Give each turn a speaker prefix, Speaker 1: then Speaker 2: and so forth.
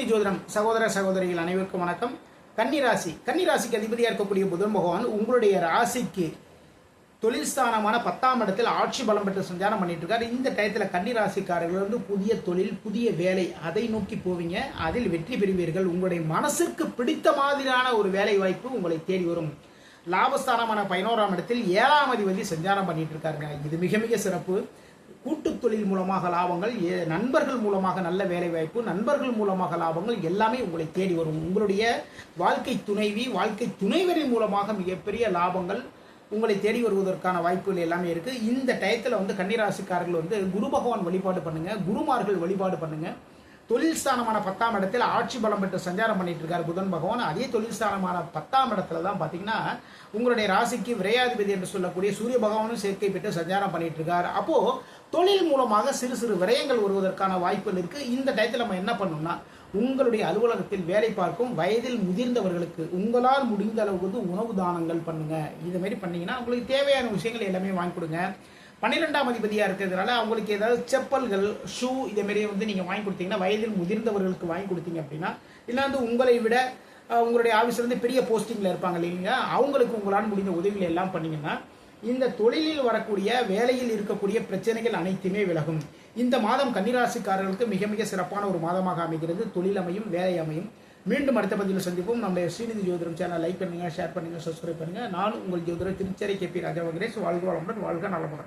Speaker 1: ஸ்ரீநிதி ஜோதிடம் சகோதர சகோதரிகள் அனைவருக்கும் வணக்கம். கன்னிராசிக்கு அதிபதியாக இருக்கக்கூடிய புதன் பகவான் உங்களுடைய ராசிக்கு தொழில் ஸ்தானமான 10ஆம் இடத்தில் ஆட்சி பலம் பெற்று சஞ்சாரம் பண்ணிட்டு இருக்காரு. இந்த டயத்தில் கன்னிராசிக்காரர்கள் வந்து புதிய தொழில், புதிய வேலை, அதை நோக்கி போவீங்க. அதில் வெற்றி பெறுவீர்கள். உங்களுடைய மனசிற்கு பிடித்த மாதிரியான ஒரு வேலை வாய்ப்பு உங்களை தேடி வரும். லாபஸ்தானமான 11ஆம் இடத்தில் 7ஆம் அதிபதி சஞ்சாரம் பண்ணிட்டு இருக்காருங்க. இது மிக மிக சிறப்பு. கூட்டு தொழில் மூலமாக லாபங்கள், நண்பர்கள் மூலமாக நல்ல வேலை வாய்ப்பு, நண்பர்கள் மூலமாக லாபங்கள் எல்லாமே உங்களை தேடி வரும். உங்களுடைய வாழ்க்கை துணைவி, வாழ்க்கை துணைவரின் மூலமாக மிகப்பெரிய லாபங்கள் உங்களை தேடி வருவதற்கான வாய்ப்புகள் எல்லாமே இருக்கு. இந்த டயத்தில் வந்து கன்னிராசிக்காரர்கள் வந்து குரு பகவான் வழிபாடு பண்ணுங்க, குருமார்கள் வழிபாடு பண்ணுங்க. தொழில் ஸ்தானமான 10ஆம் இடத்தில் ஆட்சி பலம் பெற்று சஞ்சாரம் பண்ணிட்டு இருக்காரு புதன் பகவான். அதே தொழில் ஸ்தானமான 10ஆம் இடத்துல தான் பார்த்தீங்கன்னா உங்களுடைய ராசிக்கு விரையாதிபதி என்று சொல்லக்கூடிய சூரிய பகவானும் சேர்க்கை பெற்று சஞ்சாரம் பண்ணிட்டு இருக்காரு. அப்போ தொழில் மூலமாக சிறு சிறு விரயங்கள் வருவதற்கான வாய்ப்புகள் இருக்கு. இந்த டயத்தில் நம்ம என்ன பண்ணணும்னா, உங்களுடைய அலுவலகத்தில் வேலை பார்க்கும் வயதில் முதிர்ந்தவர்களுக்கு உங்களால் முடிந்த அளவுக்கு வந்து உணவு தானங்கள் பண்ணுங்க. இது மாதிரி பண்ணீங்கன்னா உங்களுக்கு தேவையான விஷயங்கள் எல்லாமே வாங்கி கொடுங்க. 12ஆம் அதிபதியாக இருக்கிறதுனால அவங்களுக்கு ஏதாவது செப்பல்கள், ஷூ இதேமாரி வந்து நீங்கள் வாங்கி கொடுத்தீங்கன்னா, வயதில் முதிர்ந்தவர்களுக்கு வாங்கி கொடுத்தீங்க அப்படின்னா, இல்லை வந்து உங்களை விட உங்களுடைய ஆஃபீஸ்லேருந்து பெரிய போஸ்டிங்கில் இருப்பாங்க இல்லைங்க, அவங்களுக்கு உங்களால் முடிந்த உதவிகள் எல்லாம் பண்ணிங்கன்னா இந்த தொழிலில் வரக்கூடிய, வேலையில் இருக்கக்கூடிய பிரச்சனைகள் அனைத்துமே விலகும். இந்த மாதம் கன்னிராசிக்காரர்களுக்கு மிக மிக சிறப்பான ஒரு மாதமாக அமைகிறது. தொழில் அமையும், வேலை அமையும். மீண்டும் அடுத்த பதிவில் சந்திப்போம். நம்முடைய ஸ்ரீநிதி ஜோதிடம் சேனல் லைக் பண்ணுங்க, ஷேர் பண்ணுங்க, சப்ஸ்கிரைப் பண்ணுங்க. நான் உங்கள் ஜோதிடர் திருச்சேரி KP ராஜா வெங்கடேஷ். வாழ்க வளமுடன், வாழ்க நலமுடன்.